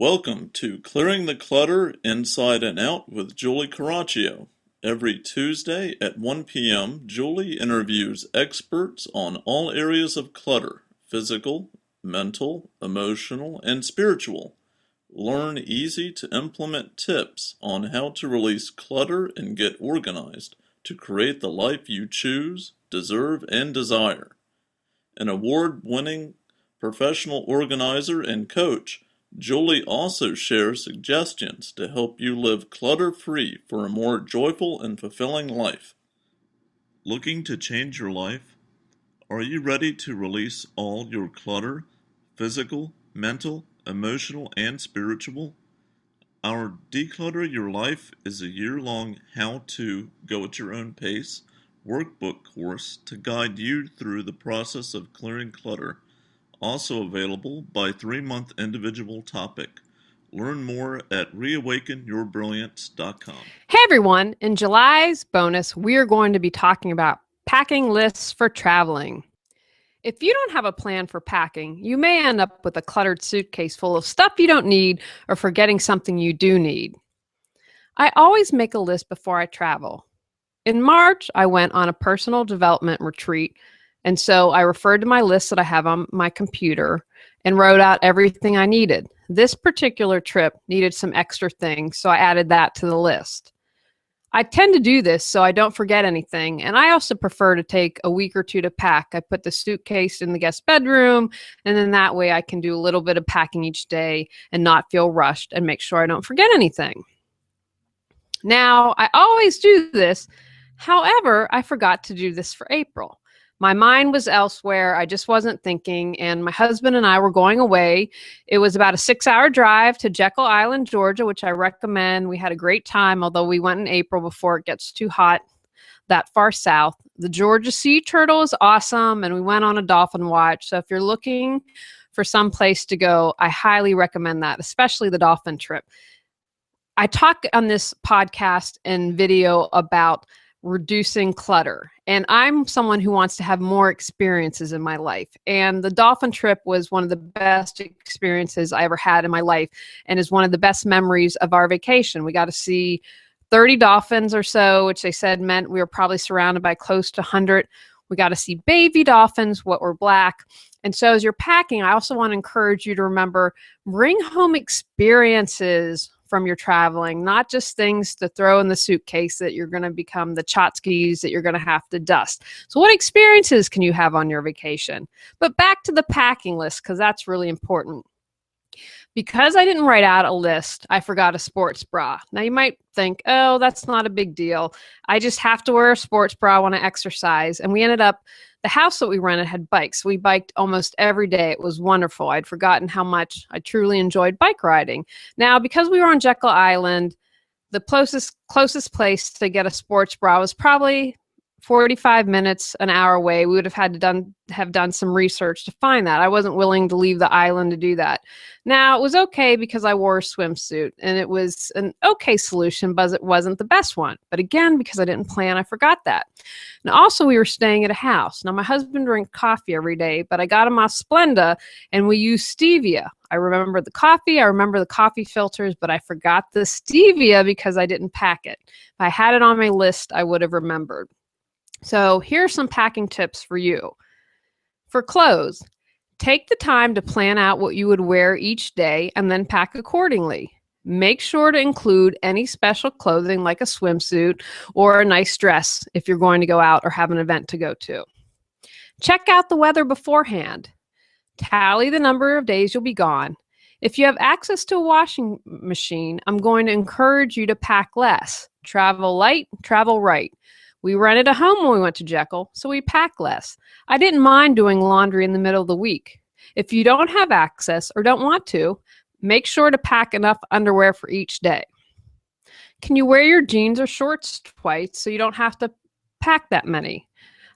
Welcome to Clearing the Clutter Inside and Out with Julie Coraccio. Every Tuesday at 1 p.m., Julie interviews experts on all areas of clutter: physical, mental, emotional, and spiritual. Learn easy to implement tips on how to release clutter and get organized to create the life you choose, deserve, and desire. An award-winning professional organizer and coach, Julie also shares suggestions to help you live clutter-free for a more joyful and fulfilling life. Looking to change your life? Are you ready to release all your clutter, physical, mental, emotional, and spiritual? Our Declutter Your Life is a year-long how-to, go at your own pace workbook course to guide you through the process of clearing clutter. Also available by 3-month individual topic. Learn more at reawakenyourbrilliance.com. Hey everyone, in July's bonus, we're going to be talking about packing lists for traveling. If you don't have a plan for packing, you may end up with a cluttered suitcase full of stuff you don't need or forgetting something you do need. I always make a list before I travel. In March, I went on a personal development retreat, and so I referred to my list that I have on my computer and wrote out everything I needed. This particular trip needed some extra things, so I added that to the list. I tend to do this so I don't forget anything, and I also prefer to take a week or two to pack. I put the suitcase in the guest bedroom, and then that way I can do a little bit of packing each day and not feel rushed and make sure I don't forget anything. Now, I always do this. However, I forgot to do this for April. My mind was elsewhere. I just wasn't thinking, and my husband and I were going away. It was about a 6-hour drive to Jekyll Island, Georgia, which I recommend. We had a great time, although we went in April before it gets too hot that far south. The Georgia sea turtle is awesome, and we went on a dolphin watch. So if you're looking for some place to go, I highly recommend that, especially the dolphin trip. I talk on this podcast and video about reducing clutter. And I'm someone who wants to have more experiences in my life. And the dolphin trip was one of the best experiences I ever had in my life and is one of the best memories of our vacation. We got to see 30 dolphins or so, which they said meant we were probably surrounded by close to 100. We got to see baby dolphins, what were black. And so as you're packing, I also want to encourage you to remember, bring home experiences from your traveling, not just things to throw in the suitcase that you're going to become the tchotchkes that you're going to have to dust. So what experiences can you have on your vacation? But back to the packing list, because that's really important. Because I didn't write out a list, I forgot a sports bra. Now you might think, oh, that's not a big deal. I just have to wear a sports bra when I exercise. And we ended up, the house that we rented had bikes. We biked almost every day. It was wonderful. I'd forgotten how much I truly enjoyed bike riding. Now, because we were on Jekyll Island, the closest place to get a sports bra was probably 45 minutes, an hour away. We would have had to have done some research to find that. I wasn't willing to leave the island to do that. Now, it was okay because I wore a swimsuit, and it was an okay solution, but it wasn't the best one. But again, because I didn't plan, I forgot that. And also, we were staying at a house. Now, my husband drank coffee every day, but I got him off Splenda, and we used stevia. I remember the coffee. I remember the coffee filters, but I forgot the stevia because I didn't pack it. If I had it on my list, I would have remembered. So here's some packing tips for you. For clothes, take the time to plan out what you would wear each day and then pack accordingly. Make sure to include any special clothing like a swimsuit or a nice dress if you're going to go out or have an event to go to. Check out the weather beforehand. Tally the number of days you'll be gone. If you have access to a washing machine, I'm going to encourage you to pack less. Travel light, travel right. We rented a home when we went to Jekyll, so we packed less. I didn't mind doing laundry in the middle of the week. If you don't have access or don't want to, make sure to pack enough underwear for each day. Can you wear your jeans or shorts twice so you don't have to pack that many?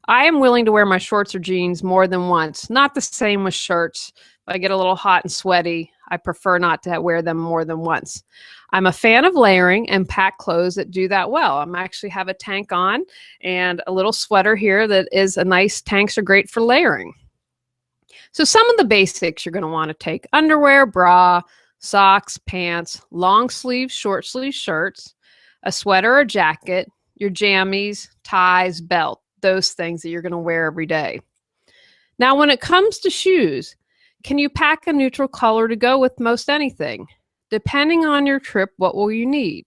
I am willing to wear my shorts or jeans more than once. Not the same with shirts. If I get a little hot and sweaty, I prefer not to wear them more than once. I'm a fan of layering and pack clothes that do that well. I actually have a tank on and a little sweater here that is a nice, tanks are great for layering. So some of the basics you're going to want to take: underwear, bra, socks, pants, long sleeve, short sleeve shirts, a sweater or jacket, your jammies, ties, belt, those things that you're going to wear every day. Now, when it comes to shoes, can you pack a neutral color to go with most anything? Depending on your trip, what will you need?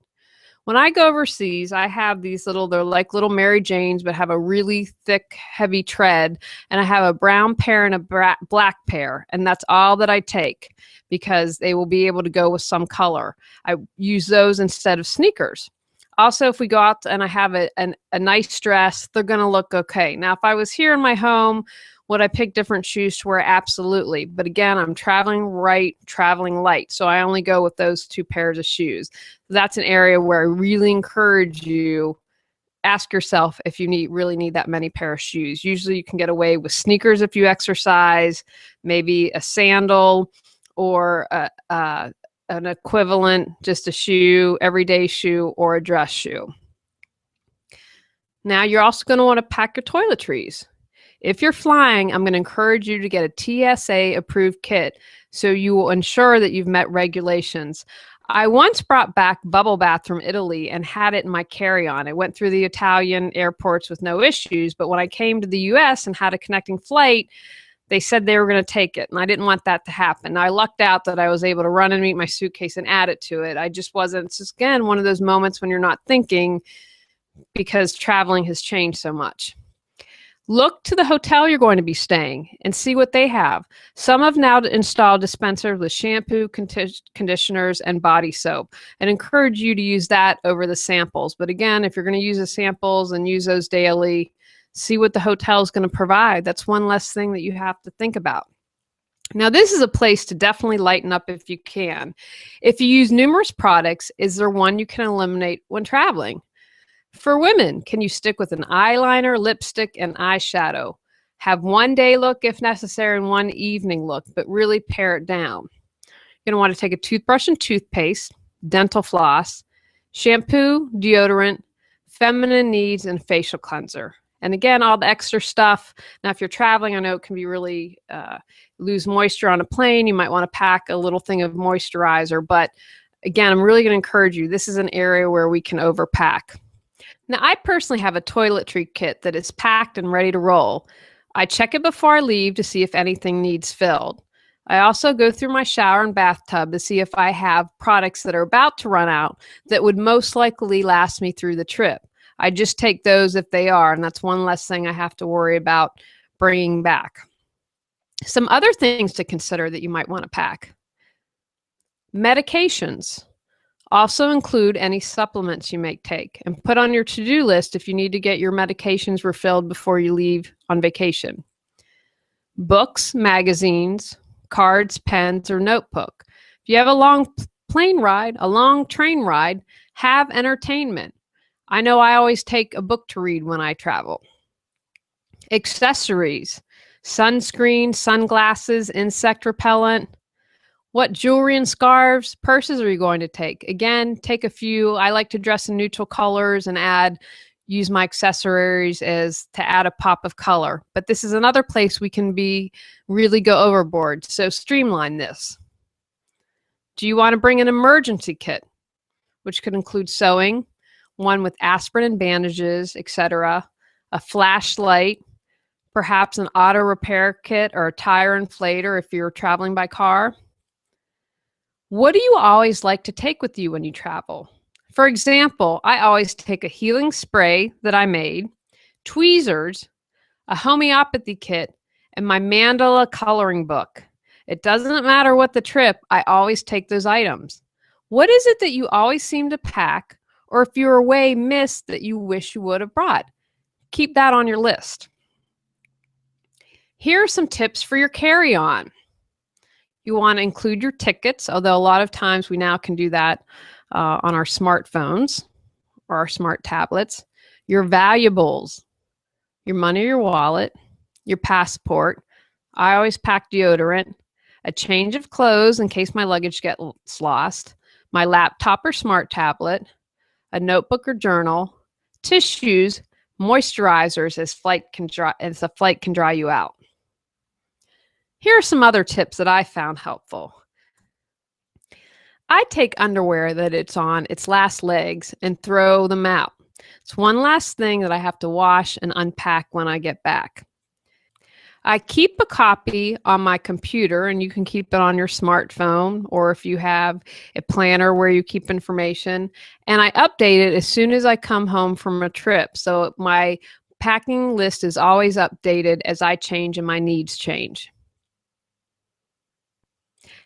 When I go overseas, I have these they're like little Mary Janes, but have a really thick, heavy tread. And I have a brown pair and a black pair. And that's all that I take because they will be able to go with some color. I use those instead of sneakers. Also, if we go out and I have a nice dress, they're going to look okay. Now, if I was here in my home, would I pick different shoes to wear? Absolutely. But again, I'm traveling light. So I only go with those two pairs of shoes. That's an area where I really encourage you, ask yourself if you really need that many pair of shoes. Usually you can get away with sneakers if you exercise, maybe a sandal or an equivalent, just a shoe, everyday shoe, or a dress shoe. Now you're also going to want to pack your toiletries. If you're flying, I'm going to encourage you to get a TSA approved kit so you will ensure that you've met regulations. I once brought back bubble bath from Italy and had it in my carry-on. I went through the Italian airports with no issues, but when I came to the US and had a connecting flight, they said they were going to take it, and I didn't want that to happen. Now, I lucked out that I was able to run and meet my suitcase and add it to it. I just wasn't. It's just, again, one of those moments when you're not thinking because traveling has changed so much. Look to the hotel you're going to be staying and see what they have. Some have now installed dispensers with shampoo, conditioners, and body soap, and encourage you to use that over the samples. But again, if you're going to use the samples and use those daily, see what the hotel is going to provide. That's one less thing that you have to think about. Now, this is a place to definitely lighten up if you can. If you use numerous products, is there one you can eliminate when traveling? For women, can you stick with an eyeliner, lipstick, and eyeshadow? Have one day look if necessary and one evening look, but really pare it down. You're going to want to take a toothbrush and toothpaste, dental floss, shampoo, deodorant, feminine needs, and facial cleanser. And again, all the extra stuff. Now, if you're traveling, I know it can be really lose moisture on a plane. You might want to pack a little thing of moisturizer. But again, I'm really going to encourage you. This is an area where we can overpack. Now, I personally have a toiletry kit that is packed and ready to roll. I check it before I leave to see if anything needs filled. I also go through my shower and bathtub to see if I have products that are about to run out that would most likely last me through the trip. I just take those if they are, and that's one less thing I have to worry about bringing back. Some other things to consider that you might want to pack. Medications. Also include any supplements you may take and put on your to-do list if you need to get your medications refilled before you leave on vacation. Books, magazines, cards, pens, or notebook. If you have a long plane ride, a long train ride, have entertainment. I know I always take a book to read when I travel. Accessories, sunscreen, sunglasses, insect repellent. What jewelry and scarves, purses are you going to take? Again, take a few. I like to dress in neutral colors and use my accessories to add a pop of color. But this is another place we can really go overboard. So streamline this. Do you want to bring an emergency kit, which could include sewing, one with aspirin and bandages, etc., a flashlight, perhaps an auto repair kit or a tire inflator if you're traveling by car? What do you always like to take with you when you travel? For example, I always take a healing spray that I made, tweezers, a homeopathy kit, and my mandala coloring book. It doesn't matter what the trip, I always take those items. What is it that you always seem to pack, or if you're away, miss that you wish you would have brought? Keep that on your list. Here are some tips for your carry-on. You want to include your tickets, although a lot of times we now can do that on our smartphones or our smart tablets. Your valuables, your money, your wallet, your passport. I always pack deodorant, a change of clothes in case my luggage gets lost, my laptop or smart tablet, a notebook or journal, tissues, moisturizers as the flight can dry you out. Here are some other tips that I found helpful. I take underwear that it's on its last legs and throw them out. It's one last thing that I have to wash and unpack when I get back. I keep a copy on my computer, and you can keep it on your smartphone, or if you have a planner where you keep information. And I update it as soon as I come home from a trip. So my packing list is always updated as I change and my needs change.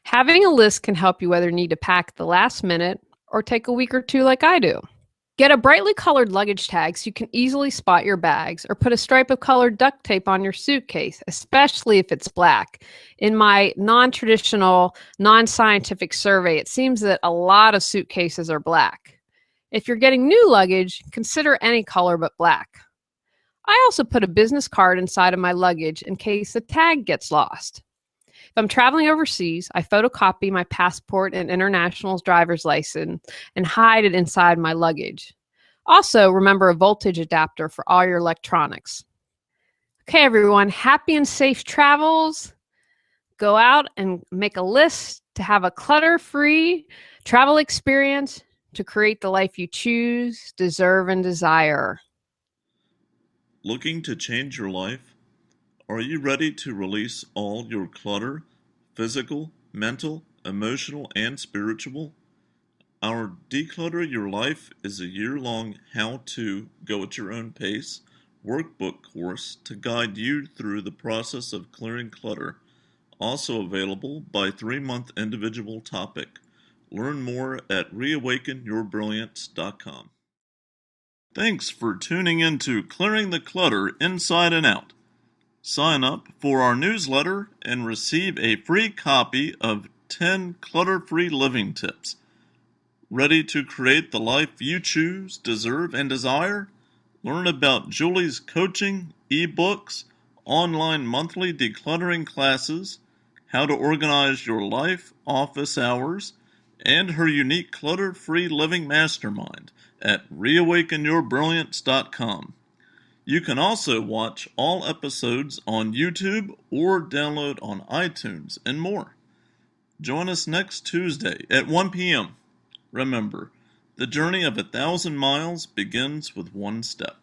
Having a list can help you whether you need to pack at the last minute or take a week or two like I do. Get a brightly colored luggage tag so you can easily spot your bags, or put a stripe of colored duct tape on your suitcase, especially if it's black. In my non-traditional, non-scientific survey, it seems that a lot of suitcases are black. If you're getting new luggage, consider any color but black. I also put a business card inside of my luggage in case the tag gets lost. If I'm traveling overseas, I photocopy my passport and international driver's license and hide it inside my luggage. Also, remember a voltage adapter for all your electronics. Okay, everyone, happy and safe travels. Go out and make a list to have a clutter-free travel experience to create the life you choose, deserve, and desire. Looking to change your life? Are you ready to release all your clutter, physical, mental, emotional, and spiritual? Our Declutter Your Life is a year-long how-to, go at your own pace workbook course to guide you through the process of clearing clutter, also available by 3-month individual topic. Learn more at reawakenyourbrilliance.com. Thanks for tuning in to Clearing the Clutter Inside and Out. Sign up for our newsletter and receive a free copy of 10 clutter-free living tips. Ready to create the life you choose, deserve, and desire? Learn about Julie's coaching, ebooks, online monthly decluttering classes, how to organize your life, office hours, and her unique clutter-free living mastermind at reawakenyourbrilliance.com. You can also watch all episodes on YouTube or download on iTunes and more. Join us next Tuesday at 1 p.m. Remember, the journey of 1,000 miles begins with one step.